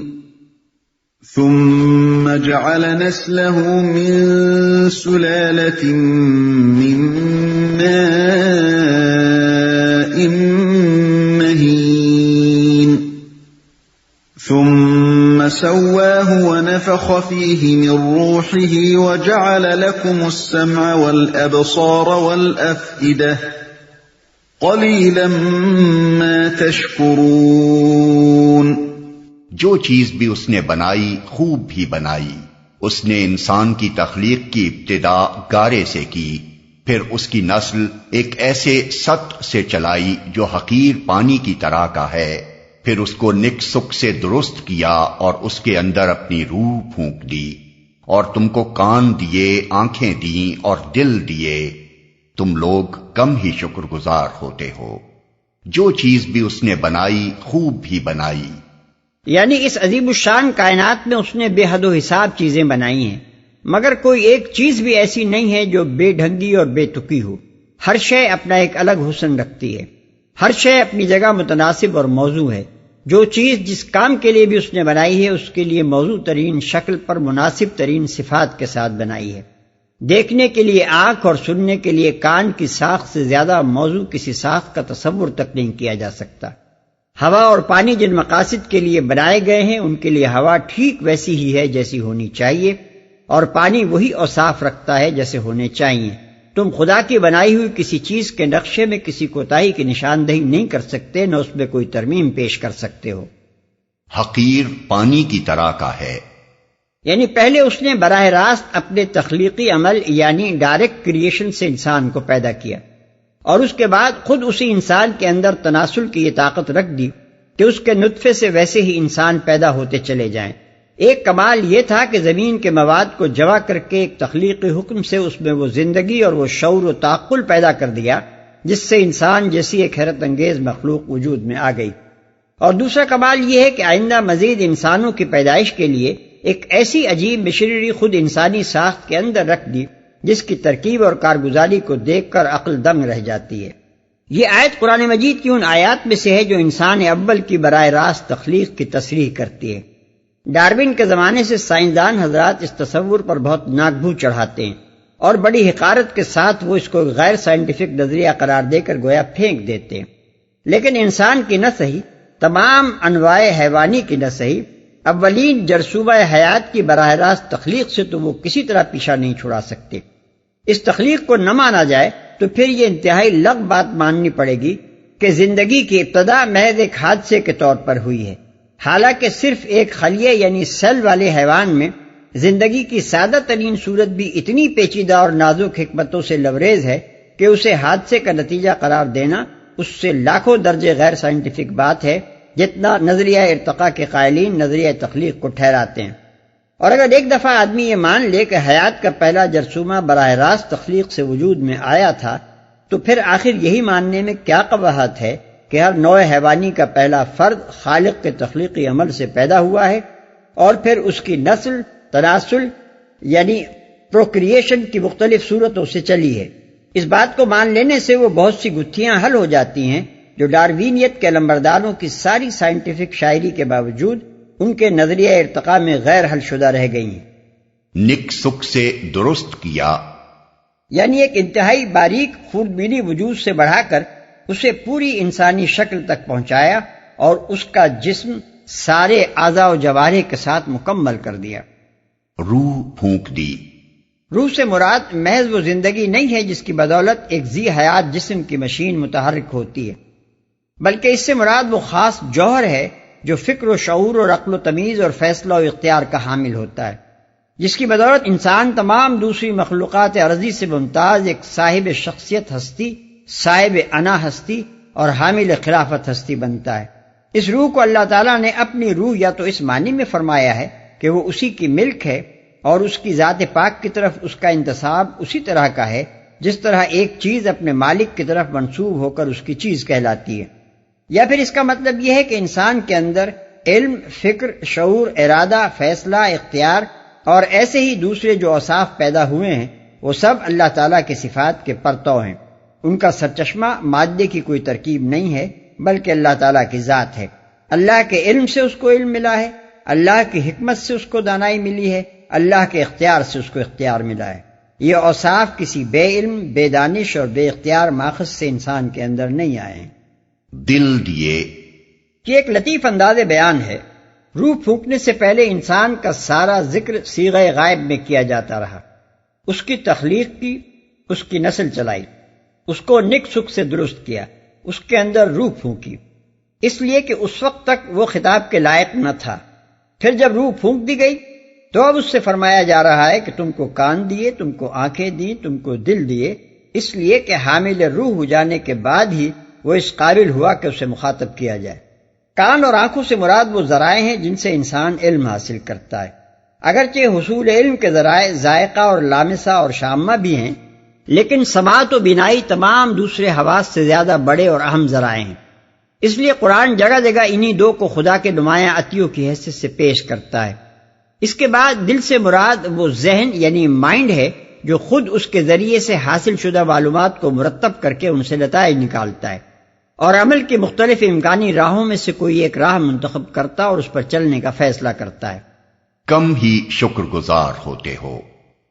ثم جعل نسله من سلالة من ماء مهين ثم سواه ونفخ فيه من روحه وجعل لكم السمع والأبصار والأفئدة قليلا ما تشكرون۔ جو چیز بھی اس نے بنائی خوب بھی بنائی۔ اس نے انسان کی تخلیق کی ابتدا گارے سے کی، پھر اس کی نسل ایک ایسے ست سے چلائی جو حقیر پانی کی طرح کا ہے، پھر اس کو نک سک سے درست کیا اور اس کے اندر اپنی روح پھونک دی، اور تم کو کان دیے، آنکھیں دیں اور دل دیے، تم لوگ کم ہی شکر گزار ہوتے ہو۔ جو چیز بھی اس نے بنائی خوب بھی بنائی، یعنی اس عظیم الشان کائنات میں اس نے بے حد و حساب چیزیں بنائی ہیں، مگر کوئی ایک چیز بھی ایسی نہیں ہے جو بے ڈھنگی اور بے تکی ہو۔ ہر شے اپنا ایک الگ حسن رکھتی ہے، ہر شے اپنی جگہ متناسب اور موزوں ہے۔ جو چیز جس کام کے لیے بھی اس نے بنائی ہے اس کے لیے موزوں ترین شکل پر مناسب ترین صفات کے ساتھ بنائی ہے۔ دیکھنے کے لیے آنکھ اور سننے کے لیے کان کی ساخت سے زیادہ موزوں کسی ساخت کا تصور تک نہیں کیا جا سکتا۔ ہوا اور پانی جن مقاصد کے لیے بنائے گئے ہیں ان کے لیے ہوا ٹھیک ویسی ہی ہے جیسی ہونی چاہیے، اور پانی وہی اوصاف رکھتا ہے جیسے ہونے چاہیے۔ تم خدا کی بنائی ہوئی کسی چیز کے نقشے میں کسی کوتاہی کی نشاندہی نہیں کر سکتے، نہ اس میں کوئی ترمیم پیش کر سکتے ہو۔ حقیر پانی کی طرح کا ہے، یعنی پہلے اس نے براہ راست اپنے تخلیقی عمل یعنی ڈائریکٹ کریشن سے انسان کو پیدا کیا، اور اس کے بعد خود اسی انسان کے اندر تناسل کی یہ طاقت رکھ دی کہ اس کے نطفے سے ویسے ہی انسان پیدا ہوتے چلے جائیں۔ ایک کمال یہ تھا کہ زمین کے مواد کو جمع کر کے ایک تخلیقی حکم سے اس میں وہ زندگی اور وہ شعور و تعقل پیدا کر دیا جس سے انسان جیسی ایک حیرت انگیز مخلوق وجود میں آ گئی۔ اور دوسرا کمال یہ ہے کہ آئندہ مزید انسانوں کی پیدائش کے لیے ایک ایسی عجیب مشینری خود انسانی ساخت کے اندر رکھ دی جس کی ترکیب اور کارگزاری کو دیکھ کر عقل دنگ رہ جاتی ہے۔ یہ آیت قرآن مجید کی ان آیات میں سے ہے جو انسان اول کی براہ راست تخلیق کی تصریح کرتی ہے۔ ڈارون کے زمانے سے سائنسدان حضرات اس تصور پر بہت ناگبو چڑھاتے ہیں اور بڑی حقارت کے ساتھ وہ اس کو غیر سائنٹیفک نظریہ قرار دے کر گویا پھینک دیتے ہیں، لیکن انسان کی نہ صحیح، تمام انواع حیوانی کی نہ صحیح، اولین جرثومہ حیات کی براہ راست تخلیق سے تو وہ کسی طرح پیچھا نہیں چھڑا سکتے۔ اس تخلیق کو نہ مانا جائے تو پھر یہ انتہائی لغ بات ماننی پڑے گی کہ زندگی کی ابتدا محض ایک حادثے کے طور پر ہوئی ہے، حالانکہ صرف ایک خلیے یعنی سیل والے حیوان میں زندگی کی سادہ ترین صورت بھی اتنی پیچیدہ اور نازک حکمتوں سے لبریز ہے کہ اسے حادثے کا نتیجہ قرار دینا اس سے لاکھوں درجے غیر سائنٹیفک بات ہے جتنا نظریہ ارتقاء کے قائلین نظریہ تخلیق کو ٹھہراتے ہیں۔ اور اگر ایک دفعہ آدمی یہ مان لے کہ حیات کا پہلا جرثومہ براہ راست تخلیق سے وجود میں آیا تھا تو پھر آخر یہی ماننے میں کیا قباحت ہے کہ ہر نوع حیوانی کا پہلا فرد خالق کے تخلیقی عمل سے پیدا ہوا ہے اور پھر اس کی نسل تناسل یعنی پروکریشن کی مختلف صورتوں سے چلی ہے۔ اس بات کو مان لینے سے وہ بہت سی گتھیاں حل ہو جاتی ہیں جو ڈاروینیت کے علمبرداروں کی ساری سائنٹیفک شاعری کے باوجود ان کے نظریہ ارتقاء میں غیر حل شدہ رہ گئی ہیں۔ نک سک سے درست کیا، یعنی ایک انتہائی باریک خوردبینی وجود سے بڑھا کر اسے پوری انسانی شکل تک پہنچایا اور اس کا جسم سارے اعضاء و جوارح کے ساتھ مکمل کر دیا۔ روح پھونک دی، روح سے مراد محض وہ زندگی نہیں ہے جس کی بدولت ایک ذی حیات جسم کی مشین متحرک ہوتی ہے، بلکہ اس سے مراد وہ خاص جوہر ہے جو فکر و شعور اور عقل و تمیز اور فیصلہ و اختیار کا حامل ہوتا ہے۔ جس کی بدولت انسان تمام دوسری مخلوقات ارضی سے ممتاز ایک صاحب شخصیت ہستی، صاحب انا ہستی اور حامل خلافت ہستی بنتا ہے۔ اس روح کو اللہ تعالیٰ نے اپنی روح یا تو اس معنی میں فرمایا ہے کہ وہ اسی کی ملک ہے اور اس کی ذات پاک کی طرف اس کا انتساب اسی طرح کا ہے جس طرح ایک چیز اپنے مالک کی طرف منسوب ہو کر اس کی چیز کہلاتی ہے، یا پھر اس کا مطلب یہ ہے کہ انسان کے اندر علم، فکر، شعور، ارادہ، فیصلہ، اختیار اور ایسے ہی دوسرے جو اوصاف پیدا ہوئے ہیں وہ سب اللہ تعالیٰ کے صفات کے پرتو ہیں۔ ان کا سرچشمہ مادے کی کوئی ترکیب نہیں ہے بلکہ اللہ تعالیٰ کی ذات ہے۔ اللہ کے علم سے اس کو علم ملا ہے، اللہ کی حکمت سے اس کو دانائی ملی ہے، اللہ کے اختیار سے اس کو اختیار ملا ہے۔ یہ اوصاف کسی بے علم، بے دانش اور بے اختیار ماخذ سے انسان کے اندر نہیں آئے ہیں۔ دل دیے کہ ایک لطیف انداز بیان ہے، روح پھونکنے سے پہلے انسان کا سارا ذکر صیغہ غائب میں کیا جاتا رہا، اس کی تخلیق کی، اس کی نسل چلائی، اس کو نک سک سے درست کیا، اس کے اندر روح پھونکی، اس لیے کہ اس وقت تک وہ خطاب کے لائق نہ تھا۔ پھر جب روح پھونک دی گئی تو اب اس سے فرمایا جا رہا ہے کہ تم کو کان دیے، تم کو آنکھیں دی، تم کو دل دیے، اس لیے کہ حامل روح ہو جانے کے بعد ہی وہ اس قابل ہوا کہ اسے مخاطب کیا جائے۔ کان اور آنکھوں سے مراد وہ ذرائع ہیں جن سے انسان علم حاصل کرتا ہے۔ اگرچہ حصول علم کے ذرائع ذائقہ اور لامسہ اور شامہ بھی ہیں، لیکن سماعت و بینائی تمام دوسرے حواس سے زیادہ بڑے اور اہم ذرائع ہیں۔ اس لیے قرآن جگہ جگہ انہی دو کو خدا کے نمایاں عطیوں کی حیثیت سے پیش کرتا ہے۔ اس کے بعد دل سے مراد وہ ذہن یعنی مائنڈ ہے جو خود اس کے ذریعے سے حاصل شدہ معلومات کو مرتب کر کے ان سے نتائج نکالتا ہے اور عمل کی مختلف امکانی راہوں میں سے کوئی ایک راہ منتخب کرتا اور اس پر چلنے کا فیصلہ کرتا ہے۔ کم ہی شکر گزار ہوتے ہو۔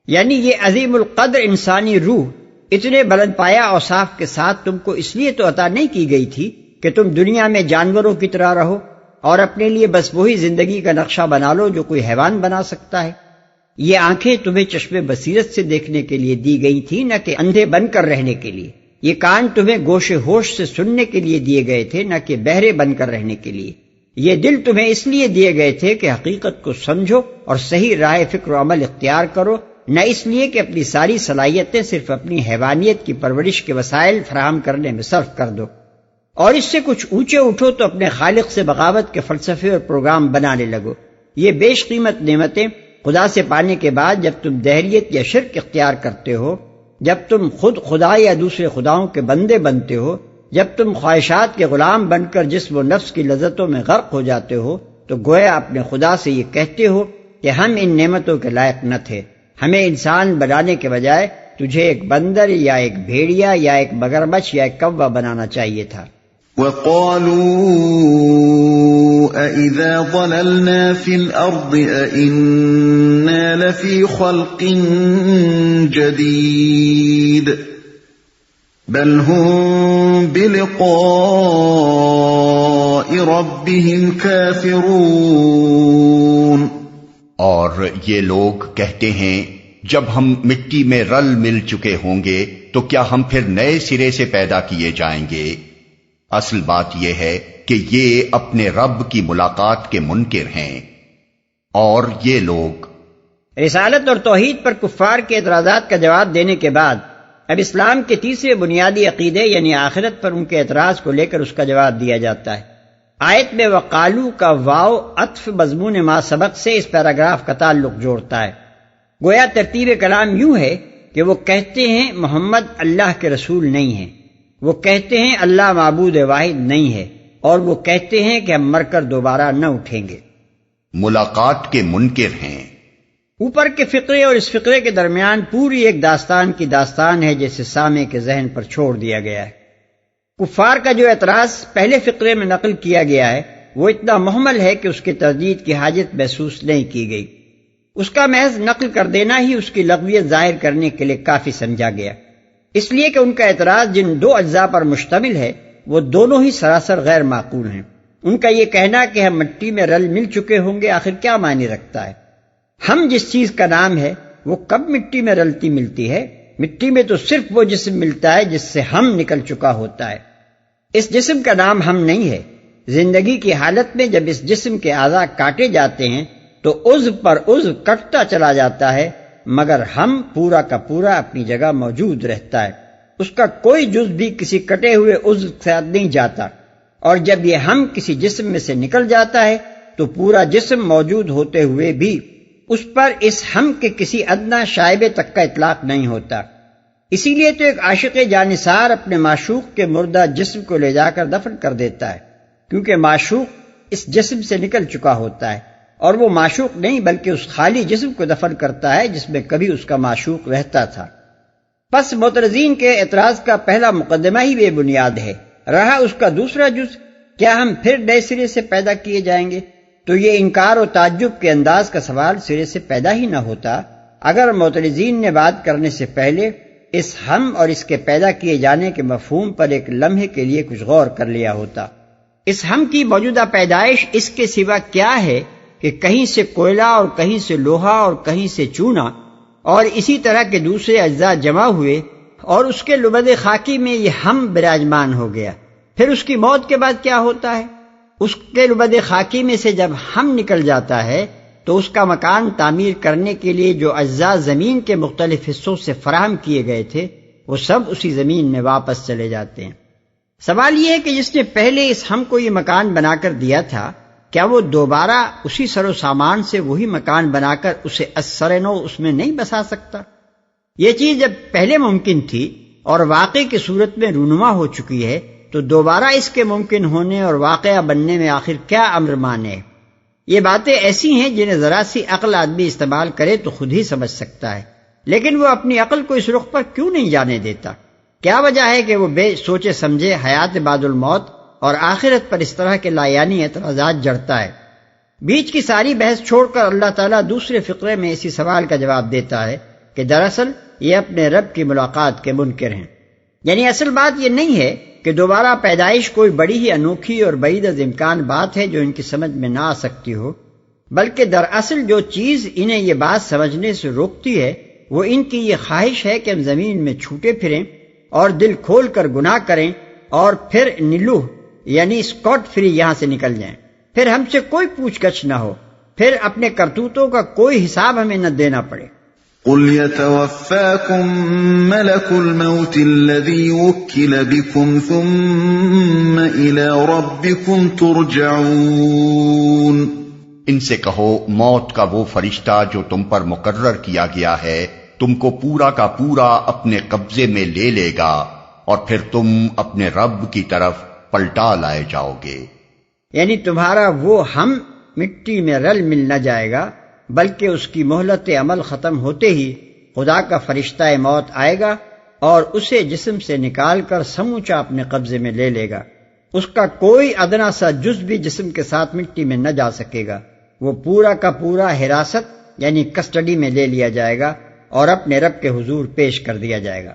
یعنی یہ عظیم القدر انسانی روح اتنے بلند پایا اوصاف کے ساتھ تم کو اس لیے تو عطا نہیں کی گئی تھی کہ تم دنیا میں جانوروں کی طرح رہو اور اپنے لیے بس وہی زندگی کا نقشہ بنا لو جو کوئی حیوان بنا سکتا ہے۔ یہ آنکھیں تمہیں چشم بصیرت سے دیکھنے کے لیے دی گئی تھی، نہ کہ اندھے بن کر رہنے کے لیے۔ یہ کان تمہیں گوش ہوش سے سننے کے لیے دیے گئے تھے، نہ کہ بہرے بن کر رہنے کے لیے۔ یہ دل تمہیں اس لیے دیے گئے تھے کہ حقیقت کو سمجھو اور صحیح راہ فکر و عمل اختیار کرو، نہ اس لیے کہ اپنی ساری صلاحیتیں صرف اپنی حیوانیت کی پرورش کے وسائل فراہم کرنے میں صرف کر دو، اور اس سے کچھ اونچے اٹھو تو اپنے خالق سے بغاوت کے فلسفے اور پروگرام بنانے لگو۔ یہ بیش قیمت نعمتیں خدا سے پانے کے بعد جب تم دہریت یا شرک اختیار کرتے ہو، جب تم خود خدا یا دوسرے خداؤں کے بندے بنتے ہو، جب تم خواہشات کے غلام بن کر جسم و نفس کی لذتوں میں غرق ہو جاتے ہو، تو گویا اپنے خدا سے یہ کہتے ہو کہ ہم ان نعمتوں کے لائق نہ تھے، ہمیں انسان بنانے کے بجائے تجھے ایک بندر یا ایک بھیڑیا یا ایک مگرمچھ یا ایک کوا بنانا چاہیے تھا۔ وَقَالُوا أَإِذَا ضَلَلْنَا فِي الْأَرْضِ أَإِنَّا لَفِي خَلْقٍ جَدِيدٍ بَلْ هُمْ بِلِقَاءِ رَبِّهِمْ كَافِرُونَ۔ اور یہ لوگ کہتے ہیں جب ہم مٹی میں رل مل چکے ہوں گے تو کیا ہم پھر نئے سرے سے پیدا کیے جائیں گے؟ اصل بات یہ ہے کہ یہ اپنے رب کی ملاقات کے منکر ہیں، اور یہ لوگ رسالت اور توحید پر کفار کے اعتراضات کا جواب دینے کے بعد اب اسلام کے تیسرے بنیادی عقیدے یعنی آخرت پر ان کے اعتراض کو لے کر اس کا جواب دیا جاتا ہے۔ آیت میں وقالو کا واو عطف مضمون ما سبق سے اس پیراگراف کا تعلق جوڑتا ہے۔ گویا ترتیب کلام یوں ہے کہ وہ کہتے ہیں محمد اللہ کے رسول نہیں ہیں، وہ کہتے ہیں اللہ معبود واحد نہیں ہے، اور وہ کہتے ہیں کہ ہم مر کر دوبارہ نہ اٹھیں گے۔ ملاقات کے منکر ہیں۔ اوپر کے فقرے اور اس فقرے کے درمیان پوری ایک داستان کی داستان ہے جسے سامع کے ذہن پر چھوڑ دیا گیا ہے۔ کفار کا جو اعتراض پہلے فقرے میں نقل کیا گیا ہے وہ اتنا محمل ہے کہ اس کی تردید کی حاجت محسوس نہیں کی گئی، اس کا محض نقل کر دینا ہی اس کی لغویت ظاہر کرنے کے لیے کافی سمجھا گیا، اس لیے کہ ان کا اعتراض جن دو اجزاء پر مشتمل ہے وہ دونوں ہی سراسر غیر معقول ہیں۔ ان کا یہ کہنا کہ ہم مٹی میں رل مل چکے ہوں گے آخر کیا معنی رکھتا ہے؟ ہم جس چیز کا نام ہے وہ کب مٹی میں رلتی ملتی ہے؟ مٹی میں تو صرف وہ جسم ملتا ہے جس سے ہم نکل چکا ہوتا ہے، اس جسم کا نام ہم نہیں ہے۔ زندگی کی حالت میں جب اس جسم کے اعضاء کاٹے جاتے ہیں تو عضو پر عضو کٹتا چلا جاتا ہے، مگر ہم پورا کا پورا اپنی جگہ موجود رہتا ہے، اس کا کوئی جز بھی کسی کٹے ہوئے عضو کے ساتھ نہیں جاتا، اور جب یہ ہم کسی جسم میں سے نکل جاتا ہے تو پورا جسم موجود ہوتے ہوئے بھی اس پر اس ہم کے کسی ادنا شائبے تک کا اطلاق نہیں ہوتا۔ اسی لیے تو ایک عاشق جانثار اپنے معشوق کے مردہ جسم کو لے جا کر دفن کر دیتا ہے، کیونکہ معشوق اس جسم سے نکل چکا ہوتا ہے، اور وہ معشوق نہیں بلکہ اس خالی جسم کو دفن کرتا ہے جس میں کبھی اس کا معشوق رہتا تھا۔ پس معترضین کے اعتراض کا پہلا مقدمہ ہی بے بنیاد ہے، رہا اس کا دوسرا جز، کیا ہم پھر نئے سرے سے پیدا کیے جائیں گے؟ تو یہ انکار و تعجب کے انداز کا سوال سرے سے پیدا ہی نہ ہوتا اگر معترضین نے بات کرنے سے پہلے اس ہم اور اس کے پیدا کیے جانے کے مفہوم پر ایک لمحے کے لیے کچھ غور کر لیا ہوتا۔ اس ہم کی موجودہ پیدائش اس کے سوا کیا ہے کہ کہیں سے کوئلہ اور کہیں سے لوہا اور کہیں سے چونا اور اسی طرح کے دوسرے اجزاء جمع ہوئے اور اس کے لبد خاکی میں یہ ہم براجمان ہو گیا۔ پھر اس کی موت کے بعد کیا ہوتا ہے؟ اس کے لبد خاکی میں سے جب ہم نکل جاتا ہے تو اس کا مکان تعمیر کرنے کے لیے جو اجزاء زمین کے مختلف حصوں سے فراہم کیے گئے تھے وہ سب اسی زمین میں واپس چلے جاتے ہیں۔ سوال یہ ہے کہ جس نے پہلے اس ہم کو یہ مکان بنا کر دیا تھا، کیا وہ دوبارہ اسی سر و سامان سے وہی مکان بنا کر اسے اثر نو اس میں نہیں بسا سکتا؟ یہ چیز جب پہلے ممکن تھی اور واقع کی صورت میں رونما ہو چکی ہے تو دوبارہ اس کے ممکن ہونے اور واقعہ بننے میں آخر کیا امر مانے؟ یہ باتیں ایسی ہیں جنہیں ذرا سی عقل آدمی استعمال کرے تو خود ہی سمجھ سکتا ہے، لیکن وہ اپنی عقل کو اس رخ پر کیوں نہیں جانے دیتا؟ کیا وجہ ہے کہ وہ بے سوچے سمجھے حیات بعد الموت اور آخرت پر اس طرح کے لایانی اعتراضات جڑتا ہے؟ بیچ کی ساری بحث چھوڑ کر اللہ تعالیٰ دوسرے فقرے میں اسی سوال کا جواب دیتا ہے کہ دراصل یہ اپنے رب کی ملاقات کے منکر ہیں۔ یعنی اصل بات یہ نہیں ہے کہ دوبارہ پیدائش کوئی بڑی ہی انوکھی اور بعید از امکان بات ہے جو ان کی سمجھ میں نہ آ سکتی ہو، بلکہ دراصل جو چیز انہیں یہ بات سمجھنے سے روکتی ہے وہ ان کی یہ خواہش ہے کہ ہم زمین میں چھوٹے پھریں اور دل کھول کر گناہ کریں اور پھر نلو یعنی اسکاٹ فری یہاں سے نکل جائیں، پھر ہم سے کوئی پوچھ گچھ نہ ہو، پھر اپنے کرتوتوں کا کوئی حساب ہمیں نہ دینا پڑے۔ قُلْ يَتَوَفَّاكُم مَلَكُ الْمَوْتِ الَّذِي وُكِّلَ بِكُمْ ثُمَّ إِلَىٰ رَبِّكُمْ تُرْجَعُونَ۔ ان سے کہو موت کا وہ فرشتہ جو تم پر مقرر کیا گیا ہے تم کو پورا کا پورا اپنے قبضے میں لے لے گا اور پھر تم اپنے رب کی طرف پلٹا لائے جاؤ گے۔ یعنی تمہارا وہ ہم مٹی میں رل مل نہ جائے گا بلکہ اس کی مہلت عمل ختم ہوتے ہی خدا کا فرشتہ موت آئے گا اور اسے جسم سے نکال کر سموچا اپنے قبضے میں لے لے گا۔ اس کا کوئی ادنا سا جز بھی جسم کے ساتھ مٹی میں نہ جا سکے گا، وہ پورا کا پورا حراست یعنی کسٹڈی میں لے لیا جائے گا اور اپنے رب کے حضور پیش کر دیا جائے گا۔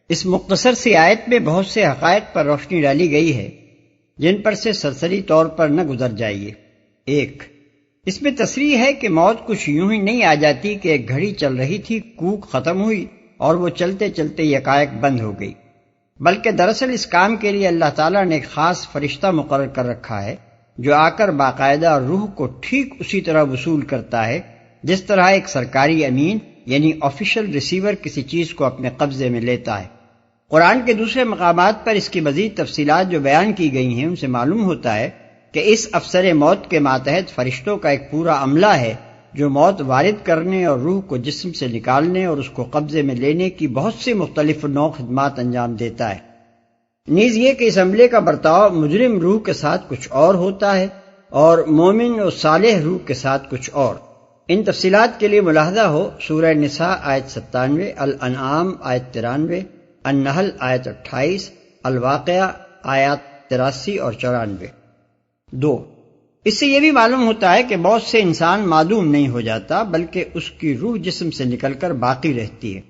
اس مختصر سی آیت میں بہت سے حقائق پر روشنی ڈالی گئی ہے جن پر سے سرسری طور پر نہ گزر جائیے۔ ایک، اس میں تصریح ہے کہ موت کچھ یوں ہی نہیں آ جاتی کہ ایک گھڑی چل رہی تھی، کوک ختم ہوئی اور وہ چلتے چلتے یکایک بند ہو گئی، بلکہ دراصل اس کام کے لیے اللہ تعالیٰ نے ایک خاص فرشتہ مقرر کر رکھا ہے جو آ کر باقاعدہ روح کو ٹھیک اسی طرح وصول کرتا ہے جس طرح ایک سرکاری امین یعنی آفیشل ریسیور کسی چیز کو اپنے قبضے میں لیتا ہے۔ قرآن کے دوسرے مقامات پر اس کی مزید تفصیلات جو بیان کی گئی ہیں ان سے معلوم ہوتا ہے کہ اس افسر موت کے ماتحت فرشتوں کا ایک پورا عملہ ہے جو موت وارد کرنے اور روح کو جسم سے نکالنے اور اس کو قبضے میں لینے کی بہت سی مختلف نوع خدمات انجام دیتا ہے۔ نیز یہ کہ اس عملے کا برتاؤ مجرم روح کے ساتھ کچھ اور ہوتا ہے اور مومن و صالح روح کے ساتھ کچھ اور۔ ان تفصیلات کے لیے ملاحظہ ہو سورہ نساء آیت 97، الانعام آیت 93، النحل آیت 28، الواقعہ آیات 83 اور 94۔ 2، اس سے یہ بھی معلوم ہوتا ہے کہ موت سے انسان معدوم نہیں ہو جاتا بلکہ اس کی روح جسم سے نکل کر باقی رہتی ہے۔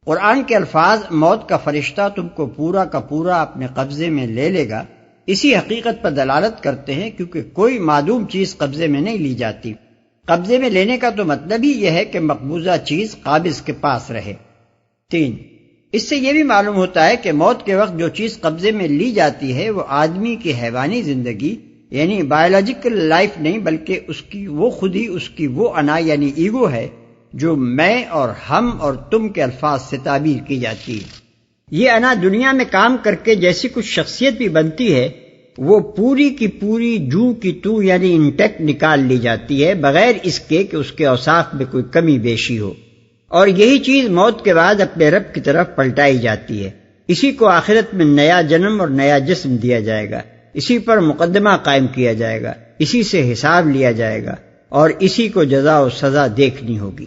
قرآن کے الفاظ موت کا فرشتہ تم کو پورا کا پورا اپنے قبضے میں لے لے گا اسی حقیقت پر دلالت کرتے ہیں کیونکہ کوئی معدوم چیز قبضے میں نہیں لی جاتی۔ قبضے میں لینے کا تو مطلب ہی یہ ہے کہ مقبوضہ چیز قابض کے پاس رہے۔ 3، اس سے یہ بھی معلوم ہوتا ہے کہ موت کے وقت جو چیز قبضے میں لی جاتی ہے وہ آدمی کی حیوانی زندگی یعنی بایولوجیکل لائف نہیں، بلکہ اس کی وہ خودی، اس کی وہ انا یعنی ایگو ہے جو میں اور ہم اور تم کے الفاظ سے تعبیر کی جاتی ہے۔ یہ انا دنیا میں کام کر کے جیسی کچھ شخصیت بھی بنتی ہے، وہ پوری کی پوری جو کی تو یعنی انٹیکٹ نکال لی جاتی ہے، بغیر اس کے کہ اس کے اوصاف میں کوئی کمی بیشی ہو، اور یہی چیز موت کے بعد اپنے رب کی طرف پلٹائی جاتی ہے۔ اسی کو آخرت میں نیا جنم اور نیا جسم دیا جائے گا، اسی پر مقدمہ قائم کیا جائے گا، اسی سے حساب لیا جائے گا، اور اسی کو جزا و سزا دیکھنی ہوگی۔